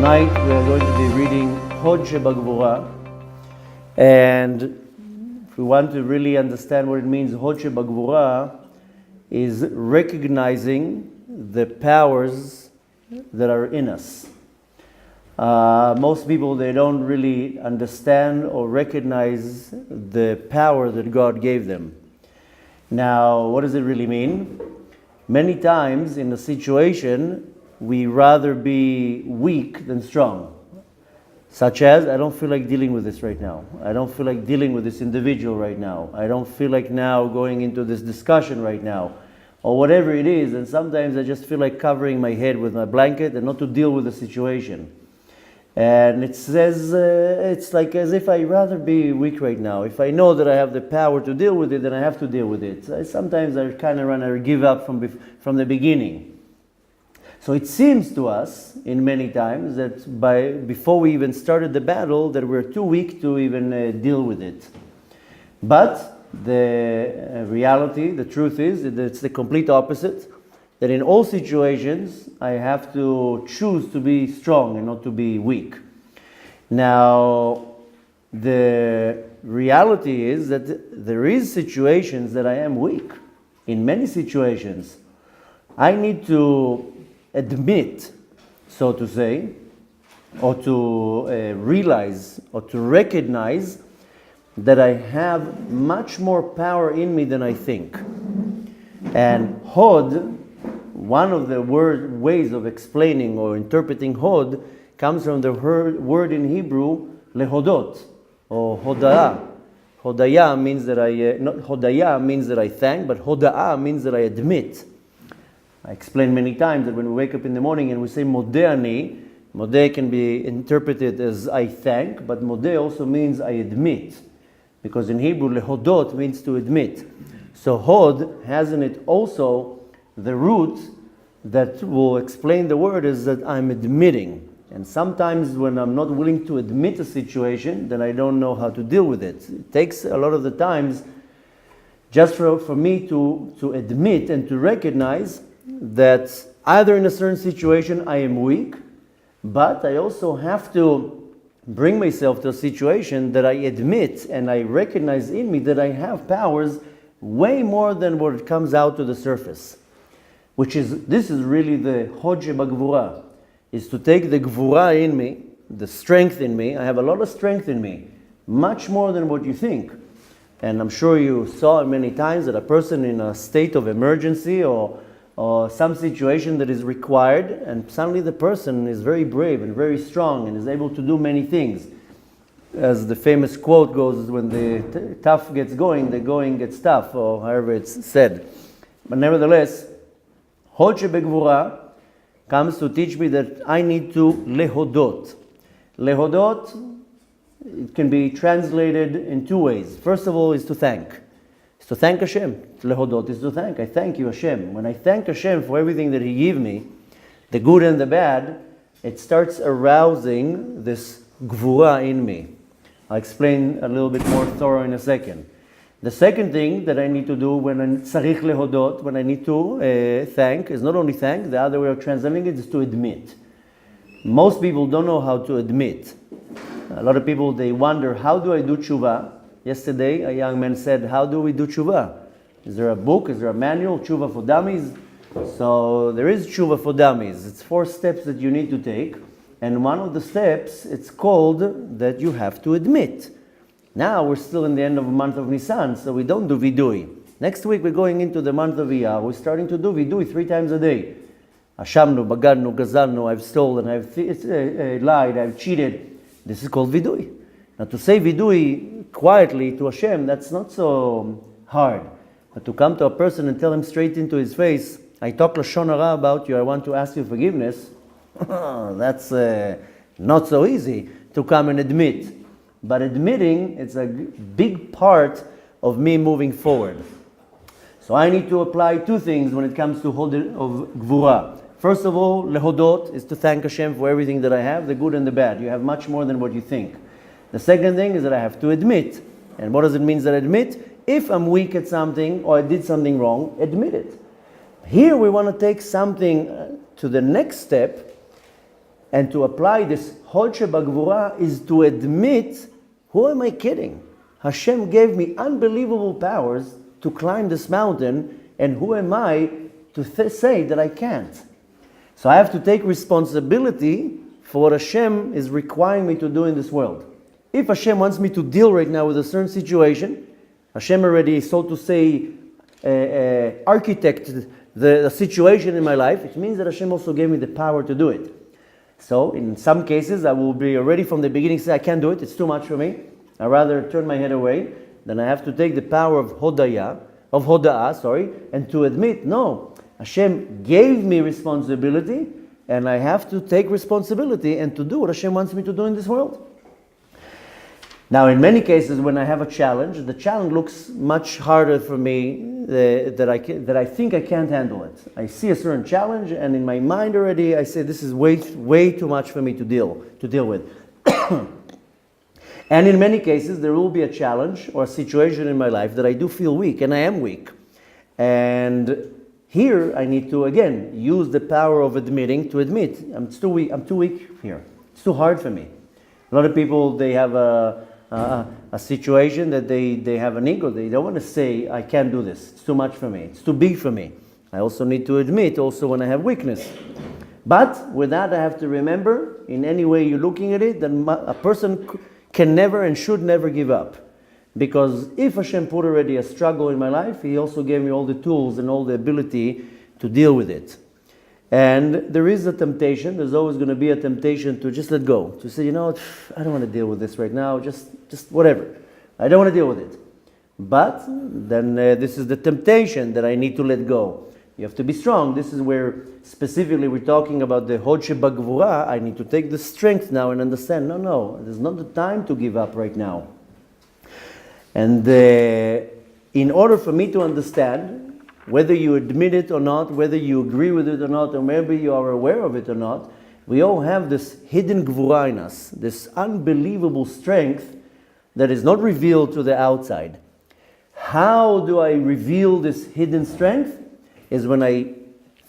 Tonight we are going to be reading Hod Shebagvura, and if we want to really understand what it means, Hod Shebagvura is recognizing the powers that are in us. Most people, they don't really understand or recognize the power that God gave them. Now, what does it really mean? Many times in a situation, we rather be weak than strong. Such as, I don't feel like dealing with this right now. I don't feel like dealing with this individual right now. I don't feel like now going into this discussion right now. Or whatever it is, and sometimes I just feel like covering my head with my blanket and not to deal with the situation. And it says, it's like as if I'd rather be weak right now. If I know that I have the power to deal with it, then I have to deal with it. Sometimes I kind of run or give up from the beginning. So it seems to us, in many times, that before we even started the battle, that we're too weak to even deal with it. But the reality, the truth is, that it's the complete opposite. That in all situations, I have to choose to be strong and not to be weak. Now, the reality is that there is situations that I am weak. In many situations, I need to admit, so to say, or to realize, or to recognize that I have much more power in me than I think. And Hod, one of the ways of explaining or interpreting Hod, comes from the word in Hebrew, lehodot, or hoda'ah. Hodaya means that not hodaya means that I thank, but hoda'ah means that I admit. I explained many times that when we wake up in the morning and we say modeh ani, modeh can be interpreted as I thank, but modeh also means I admit. Because in Hebrew, lehodot means to admit. So Hod has in it also the root that will explain the word is that I'm admitting. And sometimes when I'm not willing to admit a situation, then I don't know how to deal with it. It takes a lot of the times just for me to admit and to recognize that either in a certain situation I am weak, but I also have to bring myself to a situation that I admit and I recognize in me that I have powers way more than what comes out to the surface. This is really the Hod Shebagvura, is to take the Gvura in me, the strength in me. I have a lot of strength in me, much more than what you think. And I'm sure you saw many times that a person in a state of emergency or some situation that is required, and suddenly the person is very brave and very strong and is able to do many things. As the famous quote goes, when the tough gets going, the going gets tough, or however it's said. But nevertheless, Hod Shebagvura comes to teach me that I need to lehodot. Lehodot, it can be translated in two ways. First of all is to thank. It's to thank Hashem. Lehodot is to thank. I thank you, Hashem. When I thank Hashem for everything that He gave me, the good and the bad, it starts arousing this gvura in me. I'll explain a little bit more thorough in a second. The second thing that I need to do when I tzarich lehodot, when I need to thank, is not only thank, the other way of translating it is to admit. Most people don't know how to admit. A lot of people, they wonder, how do I do tshuva? Yesterday, a young man said, how do we do tshuva? Is there a book? Is there a manual? Tshuva for dummies? So there is tshuva for dummies. It's 4 steps that you need to take. And one of the steps, it's called that you have to admit. Now we're still in the end of the month of Nisan, so we don't do vidui. Next week we're going into the month of Iyar. We're starting to do vidui 3 times a day. Hashamnu, bagadnu, gazalnu, I've stolen, I've lied, I've cheated. This is called vidui. Now to say vidui quietly to Hashem, that's not so hard. But to come to a person and tell him straight into his face, I talk lashon hara about you, I want to ask you forgiveness, that's not so easy to come and admit. But admitting, it's a big part of me moving forward. So I need to apply 2 things when it comes to Hod of Gvura. First of all, lehodot is to thank Hashem for everything that I have, the good and the bad. You have much more than what you think. The second thing is that I have to admit. And what does it mean that I admit? If I'm weak at something or I did something wrong, admit it. Here we want to take something to the next step And to apply this Hod Shebagvura is to admit, who am I kidding? Hashem gave me unbelievable powers to climb this mountain, and who am I to say that I can't? So I have to take responsibility for what Hashem is requiring me to do in this world. If Hashem wants me to deal right now with a certain situation, Hashem already, so to say, architected the situation in my life, it means that Hashem also gave me the power to do it. So in some cases, I will be already from the beginning say, I can't do it, it's too much for me. I'd rather turn my head away. Then I have to take the power of hoda'ah, and to admit, no, Hashem gave me responsibility, and I have to take responsibility and to do what Hashem wants me to do in this world. Now, in many cases, when I have a challenge, the challenge looks much harder for me that I think I can't handle it. I see a certain challenge, and in my mind already, I say this is way too much for me to deal with. And in many cases, there will be a challenge or a situation in my life that I do feel weak, and I am weak. And here, I need to again use the power of admitting to admit I'm too weak here. It's too hard for me. A lot of people, they have a situation that they have an ego. They don't want to say, I can't do this. It's too much for me. It's too big for me. I also need to admit also when I have weakness. But with that, I have to remember, in any way you're looking at it, that a person can never and should never give up. Because if Hashem put already a struggle in my life, He also gave me all the tools and all the ability to deal with it. And there is a temptation, there's always going to be a temptation to just let go. To say, you know, I don't want to deal with this right now, just whatever. I don't want to deal with it. But then this is the temptation that I need to let go. You have to be strong. This is where specifically we're talking about the Hod Shebagvura. I need to take the strength now and understand, no, there's not the time to give up right now. And in order for me to understand, whether you admit it or not, whether you agree with it or not, or maybe you are aware of it or not, we all have this hidden gvura in us, this unbelievable strength that is not revealed to the outside. How do I reveal this hidden strength? Is when I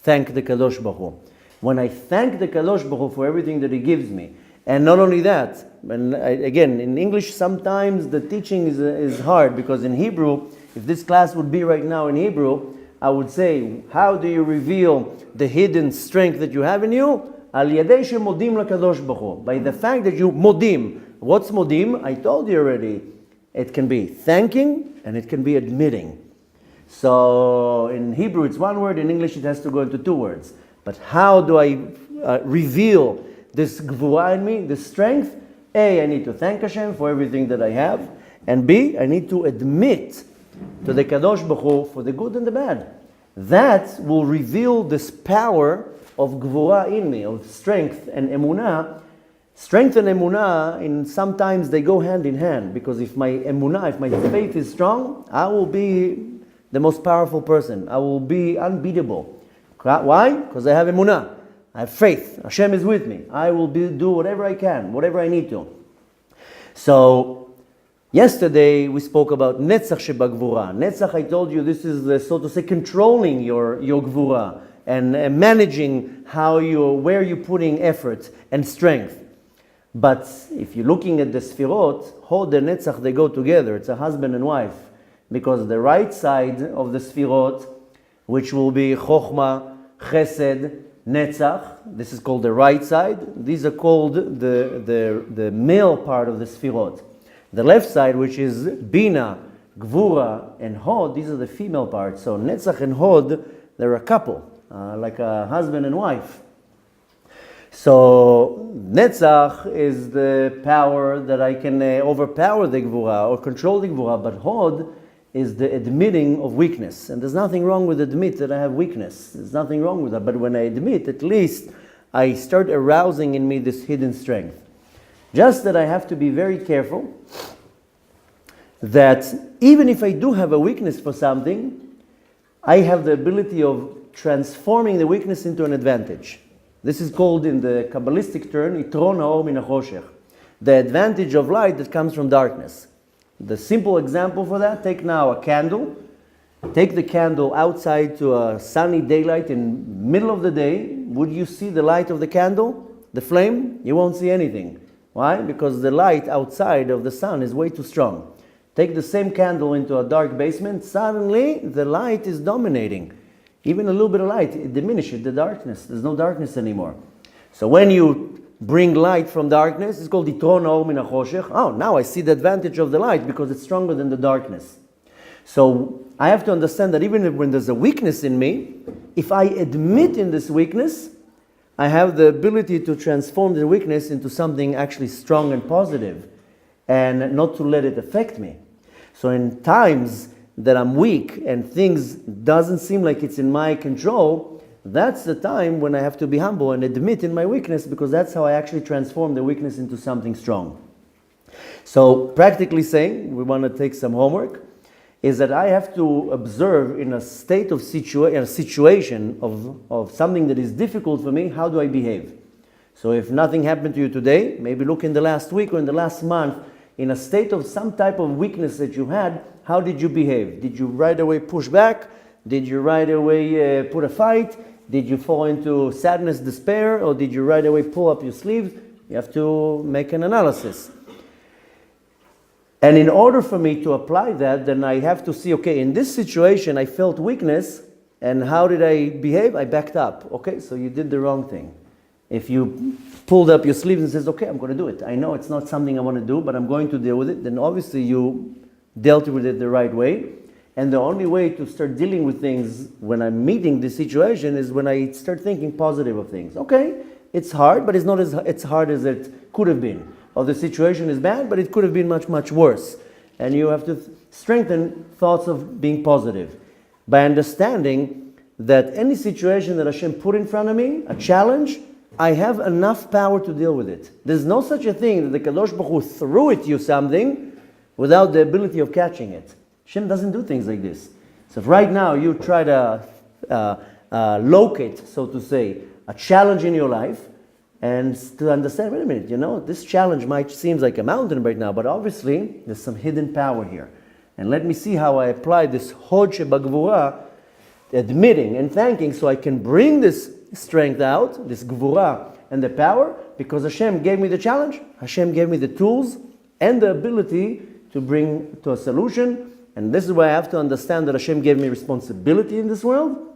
thank the Kadosh Baruch Hu. When I thank the Kadosh Baruch Hu for everything that He gives me. And not only that, and again, in English sometimes the teaching is hard, because in Hebrew, if this class would be right now in Hebrew, I would say, how do you reveal the hidden strength that you have in you? Al yadei shemodim lakadosh baruch Hu. By the fact that you modim. What's modim? I told you already. It can be thanking and it can be admitting. So in Hebrew it's one word, in English it has to go into two words. But how do I reveal this gvura in me, this strength? A, I need to thank Hashem for everything that I have. And B, I need to admit to the Kadosh Baruch Hu for the good and the bad. That will reveal this power of gvura in me, of strength and emunah. Strength and emunah, sometimes they go hand in hand, because if my emunah, if my faith is strong, I will be the most powerful person. I will be unbeatable. Why? Because I have emunah. I have faith. Hashem is with me. I will do whatever I can, whatever I need to. So, yesterday we spoke about Netzach Shebagvura. Netzach, I told you, this is so to say controlling your gvura and managing where you're putting effort and strength. But if you're looking at the Sfirot, Hod and Netzach, they go together. It's a husband and wife. Because the right side of the Sfirot, which will be Chochmah, Chesed, Netzach, this is called the right side. These are called the male part of the Sfirot. The left side, which is Bina, Gvura, and Hod, these are the female parts. So Netzach and Hod, they're a couple, like a husband and wife. So Netzach is the power that I can overpower the Gvura or control the Gvura, but Hod is the admitting of weakness. And there's nothing wrong with admit that I have weakness. There's nothing wrong with that. But when I admit, at least I start arousing in me this hidden strength. Just that I have to be very careful that even if I do have a weakness for something, I have the ability of transforming the weakness into an advantage. This is called, in the Kabbalistic term, Yitron ha'or min ha'choshech, the advantage of light that comes from darkness. The simple example for that, take now a candle. Take the candle outside to a sunny daylight in middle of the day. Would you see the light of the candle? the flame, you won't see anything. Why? Because the light outside of the sun is way too strong. Take the same candle into a dark basement, suddenly the light is dominating. Even a little bit of light, it diminishes the darkness. There's no darkness anymore. So when you bring light from darkness, it's called Yitron Or Min HaChoshech. Oh, now I see the advantage of the light because it's stronger than the darkness. So I have to understand that even when there's a weakness in me, if I admit in this weakness, I have the ability to transform the weakness into something actually strong and positive, and not to let it affect me. So in times that I'm weak and things doesn't seem like it's in my control, that's the time when I have to be humble and admit in my weakness, because that's how I actually transform the weakness into something strong. So practically saying, we want to take some homework, is that I have to observe in a state of situation of something that is difficult for me, how do I behave? So if nothing happened to you today, maybe look in the last week or in the last month, in a state of some type of weakness that you had, how did you behave? Did you right away push back? Did you right away put a fight? Did you fall into sadness, despair? Or did you right away pull up your sleeves? You have to make an analysis. And in order for me to apply that, then I have to see, okay, in this situation I felt weakness, and how did I behave? I backed up. Okay, so you did the wrong thing. If you pulled up your sleeves and says, okay, I'm going to do it. I know it's not something I want to do, but I'm going to deal with it. Then obviously you dealt with it the right way. And the only way to start dealing with things when I'm meeting this situation is when I start thinking positive of things. Okay, it's hard, but it's not as hard as it could have been. Or the situation is bad, but it could have been much, much worse. And you have to strengthen thoughts of being positive by understanding that any situation that Hashem put in front of me, a challenge, I have enough power to deal with it. There's no such a thing that the Kadosh Baruch Hu threw at you something without the ability of catching it. Hashem doesn't do things like this. So if right now you try to locate, so to say, a challenge in your life, and to understand, wait a minute, this challenge might seem like a mountain right now, but obviously there's some hidden power here. And let me see how I apply this Hod Shebagvura, admitting and thanking, so I can bring this strength out, this Gvura and the power, because Hashem gave me the challenge, Hashem gave me the tools and the ability to bring to a solution. And this is why I have to understand that Hashem gave me responsibility in this world.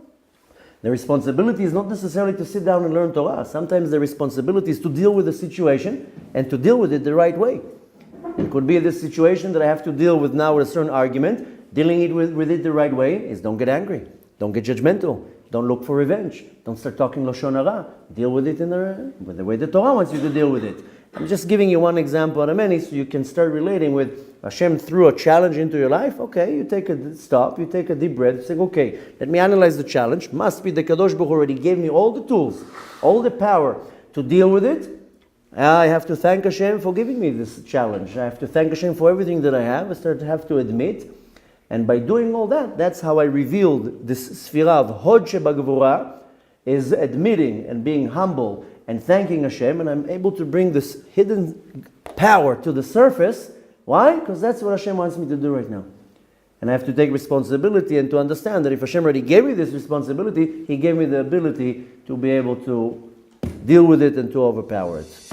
The responsibility is not necessarily to sit down and learn Torah. Sometimes the responsibility is to deal with the situation and to deal with it the right way. It could be this situation that I have to deal with now with a certain argument. Dealing with it the right way is don't get angry. Don't get judgmental. Don't look for revenge. Don't start talking Lashon Hara. Deal with it with the way the Torah wants you to deal with it. I'm just giving you one example out of many so you can start relating with Hashem threw a challenge into your life. Okay, you take a stop, you take a deep breath, you say, okay, let me analyze the challenge. Must be the Kadosh Baruch Hu already gave me all the tools, all the power to deal with it. I have to thank Hashem for giving me this challenge. I have to thank Hashem for everything that I have. I have to admit. And by doing all that, that's how I revealed this Sfira of Hod Shebagvura, is admitting and being humble and thanking Hashem, and I'm able to bring this hidden power to the surface. Why? Because that's what Hashem wants me to do right now. And I have to take responsibility and to understand that if Hashem already gave me this responsibility, He gave me the ability to be able to deal with it and to overpower it.